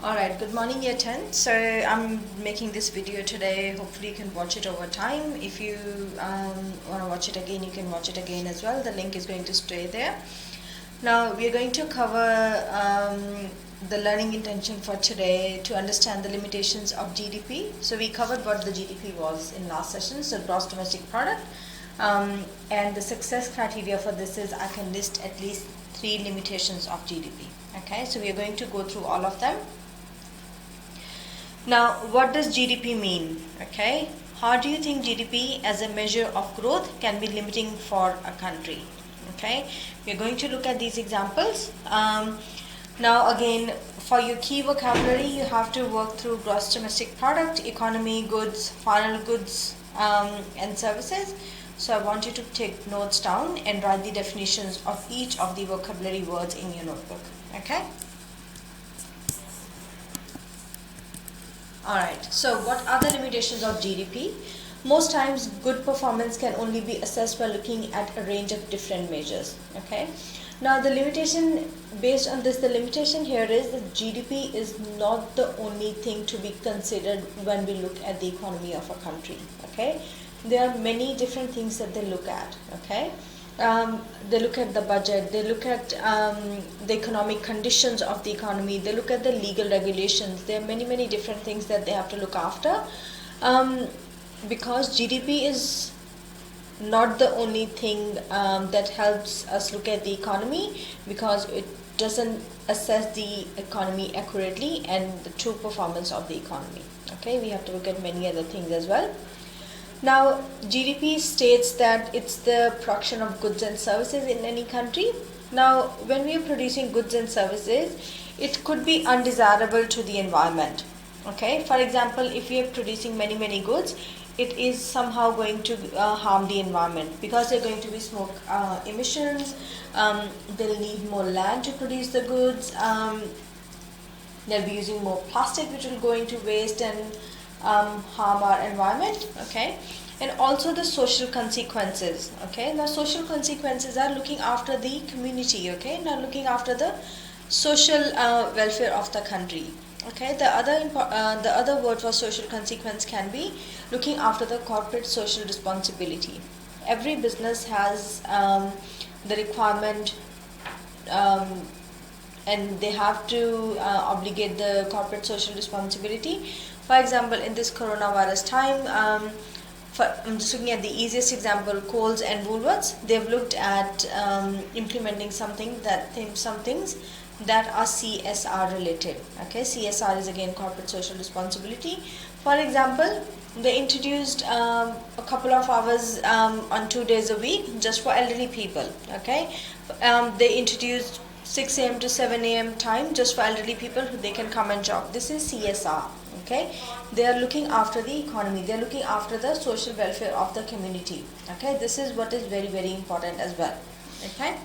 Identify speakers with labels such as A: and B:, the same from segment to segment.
A: Alright, good morning year 10. So I'm making this video today. Hopefully you can watch it over time. If you want to watch it again, you can watch it again as well. The link is going to stay there. Now we are going to cover the learning intention for today to understand the limitations of GDP. So we covered what the GDP was in last session, so gross domestic product. And the success criteria for this is I can list at least 3 limitations of GDP. Okay, so we are going to go through all of them. Now, what does GDP mean? Okay, how do you think GDP as a measure of growth can be limiting for a country? Okay, we're going to look at these examples. Now, again, for your key vocabulary, you have to work through gross domestic product, economy, goods, final goods, and services. So I want you to take notes down and write the definitions of each of the vocabulary words in your notebook. Okay. Alright, so what are the limitations of GDP? Most times good performance can only be assessed by looking at a range of different measures. Okay. Now the limitation based on this, the limitation here is that GDP is not the only thing to be considered when we look at the economy of a country. Okay. There are many different things that they look at. Okay. They look at the budget, they look at the economic conditions of the economy, they look at the legal regulations. There are many different things that they have to look after, because GDP is not the only thing that helps us look at the economy, because it doesn't assess the economy accurately and the true performance of the economy. Okay, we have to look at many other things as well. Now, GDP states that it's the production of goods and services in any country. Now, when we are producing goods and services, it could be undesirable to the environment. Okay, for example, if we are producing many goods, it is somehow going to harm the environment, because there are going to be smoke emissions. They'll need more land to produce the goods. They'll be using more plastic, which will go into waste and harm our environment. Okay, and also the social consequences. Okay, now social consequences are looking after the community. Okay, now looking after the social welfare of the country. Okay, the other word for social consequence can be looking after the corporate social responsibility. Every business has the requirement, and they have to obligate the corporate social responsibility. For example, in this coronavirus time, I'm just looking at the easiest example, Coles and Woolworths. They've looked at implementing some things that are CSR related. Okay, CSR is again corporate social responsibility. For example, they introduced a couple of hours on 2 days a week just for elderly people. Okay, they introduced 6 a.m. to 7 a.m. time just for elderly people who they can come and shop. This is CSR. Okay, they are looking after the economy, they are looking after the social welfare of the community. Okay, this is what is very important as well. Okay,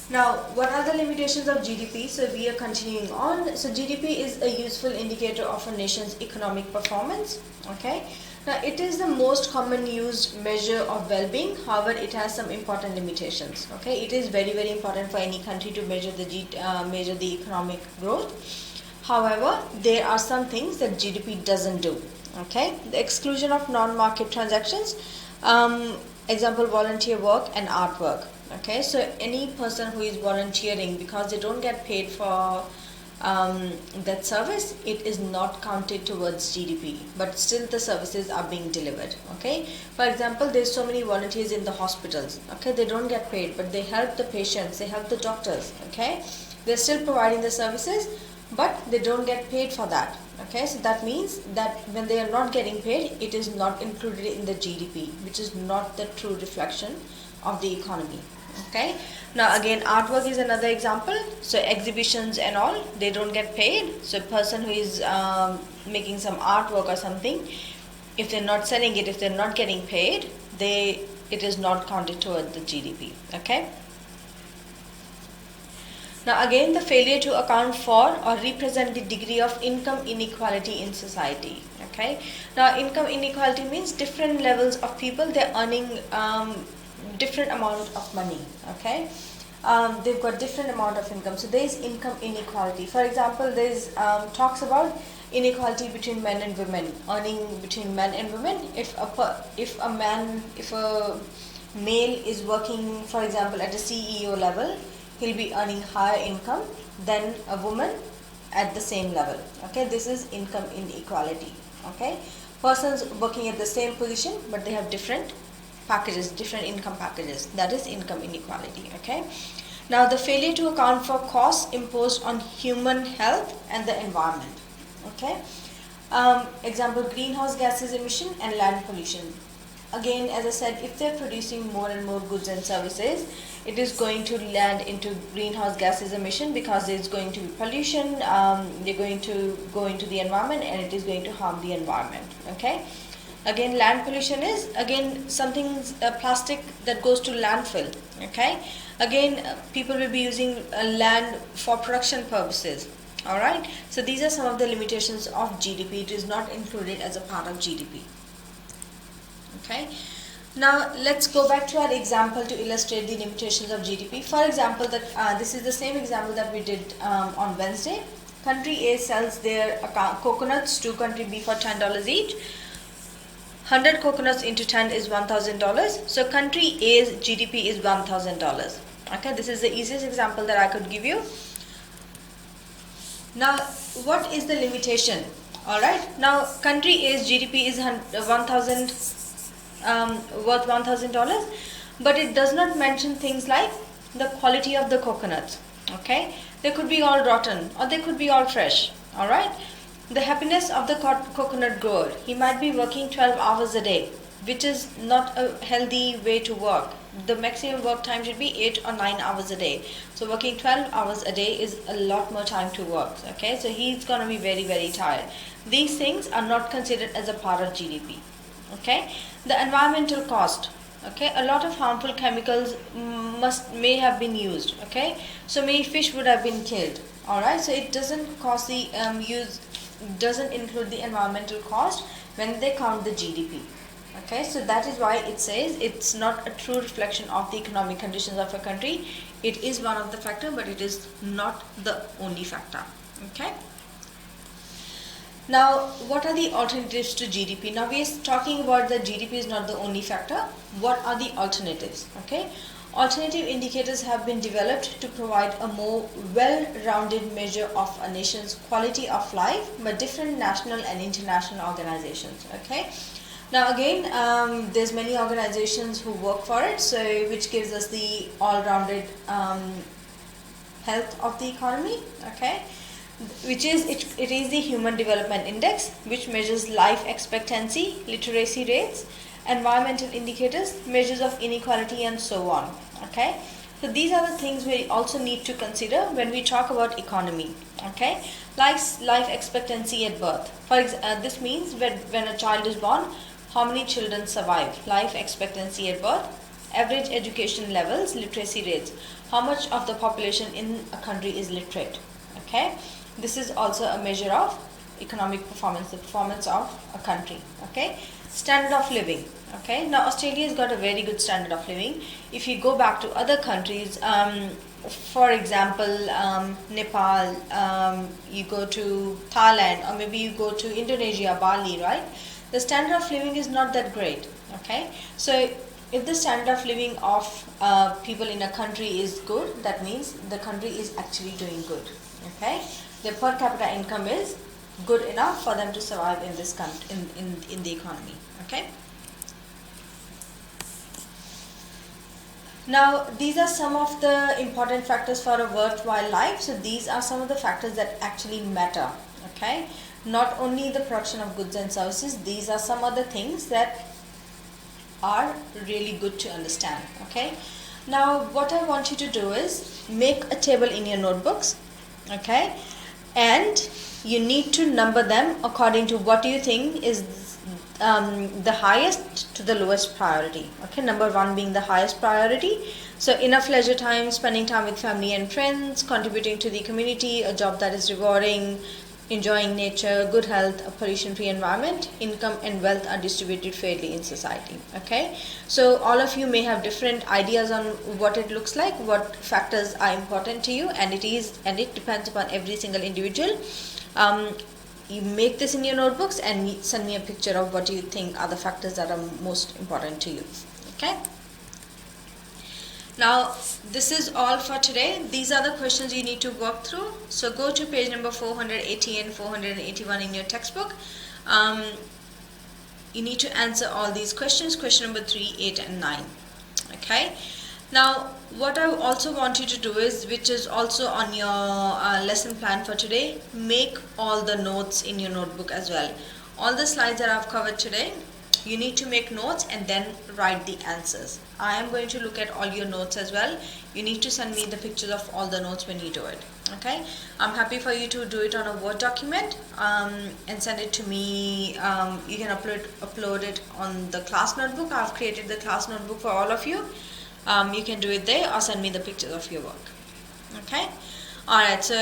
A: now what are the limitations of GDP? So we are continuing on. So GDP is a useful indicator of a nation's economic performance. Okay, now it is the most common used measure of well-being. However, it has some important limitations. Okay, it is very important for any country to measure the economic growth. However, there are some things that GDP doesn't do. Okay, the exclusion of non-market transactions, example volunteer work and artwork. Okay, so any person who is volunteering, because they don't get paid for that service, it is not counted towards GDP, but still the services are being delivered. Okay, for example, there's so many volunteers in the hospitals. Okay, they don't get paid, but they help the patients, they help the doctors. Okay, they're still providing the services, but they don't get paid for that. Okay, so that means that when they are not getting paid, it is not included in the GDP, which is not the true reflection of the economy. Okay, now again, artwork is another example. So exhibitions and all, they don't get paid. So a person who is making some artwork or something, if they're not selling it, if they're not getting paid, it is not counted toward the GDP. Okay. Now again, the failure to account for or represent the degree of income inequality in society. Okay. Now income inequality means different levels of people, they're earning different amount of money. Okay. they've got different amount of income. So there is income inequality. For example, there is talks about inequality between men and women, earning between men and women. If a male is working, for example, at a CEO level, he'll be earning higher income than a woman at the same level. Okay, this is income inequality. Okay, persons working at the same position but they have different packages, different income packages. That is income inequality. Okay, now the failure to account for costs imposed on human health and the environment. Okay, example, greenhouse gases emission and land pollution. Again, as I said, if they're producing more and more goods and services, it is going to land into greenhouse gases emission, because there's going to be pollution, they're going to go into the environment and it is going to harm the environment. Okay, again, land pollution is again something, plastic that goes to landfill. Okay, again, people will be using land for production purposes. Alright, so these are some of the limitations of GDP. It is not included as a part of GDP. Okay, now let's go back to our example to illustrate the limitations of GDP. For example, this is the same example that we did on Wednesday. Country A sells their coconuts to country B for $10 each. 100 coconuts into 10 is $1,000. So country A's GDP is $1,000. Okay, this is the easiest example that I could give you. Now, what is the limitation? Alright, now country A's GDP is worth $1,000, but it does not mention things like the quality of the coconuts. Okay, they could be all rotten or they could be all fresh. Alright, the happiness of the coconut grower. He might be working 12 hours a day, which is not a healthy way to work. The maximum work time should be 8 or 9 hours a day. So working 12 hours a day is a lot more time to work. Okay, so he's going to be very, very tired. These things are not considered as a part of GDP. Okay, the environmental cost. Okay, a lot of harmful chemicals may have been used. Okay, so many fish would have been killed. All right, so it doesn't cost the doesn't include the environmental cost when they count the GDP. Okay, so that is why it says it's not a true reflection of the economic conditions of a country. It is one of the factors, but it is not the only factor. Okay. Now, what are the alternatives to GDP? Now, we are talking about that GDP is not the only factor. What are the alternatives? Okay. Alternative indicators have been developed to provide a more well-rounded measure of a nation's quality of life by different national and international organizations. Okay. Now again, there's many organizations who work for it, so which gives us the all-rounded health of the economy. Okay, which is it is the Human Development Index, which measures life expectancy, literacy rates, environmental indicators, measures of inequality, and so on. Okay, so these are the things we also need to consider when we talk about economy. Okay, like life expectancy at birth. This means when a child is born, how many children survive, life expectancy at birth, average education levels, literacy rates, how much of the population in a country is literate. Okay, this is also a measure of economic performance, the performance of a country. Okay, standard of living. Okay, now Australia has got a very good standard of living. If you go back to other countries, for example, Nepal, you go to Thailand, or maybe you go to Indonesia, Bali, right? The standard of living is not that great. Okay, so if the standard of living of people in a country is good, that means the country is actually doing good. Okay, their per capita income is good enough for them to survive in this country, in the economy. Okay. Now, these are some of the important factors for a worthwhile life. So these are some of the factors that actually matter. Okay, not only the production of goods and services, these are some other things that are really good to understand. Okay, now what I want you to do is make a table in your notebooks. Okay, and you need to number them according to what you think is the highest to the lowest priority. Okay, number 1 being the highest priority. So enough leisure time, spending time with family and friends, contributing to the community, a job that is rewarding, enjoying nature, good health, a pollution-free environment, income and wealth are distributed fairly in society. Okay, so all of you may have different ideas on what it looks like, what factors are important to you, and it depends upon every single individual. You make this in your notebooks and send me a picture of what you think are the factors that are most important to you. Okay. Now, this is all for today. These are the questions you need to work through. So go to page number 480 and 481 in your textbook. You need to answer all these questions, question number 3, 8 and 9. Okay. Now, what I also want you to do is, which is also on your lesson plan for today, make all the notes in your notebook as well. All the slides that I've covered today, you need to make notes and then write the answers. I am going to look at all your notes as well. You need to send me the pictures of all the notes when you do it. Okay, I'm happy for you to do it on a Word document and send it to me. You can upload it on the class notebook. I've created the class notebook for all of you. You can do it there or send me the pictures of your work. Okay, alright, so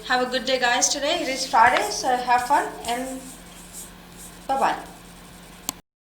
A: have a good day guys today. It is Friday, so have fun and bye bye.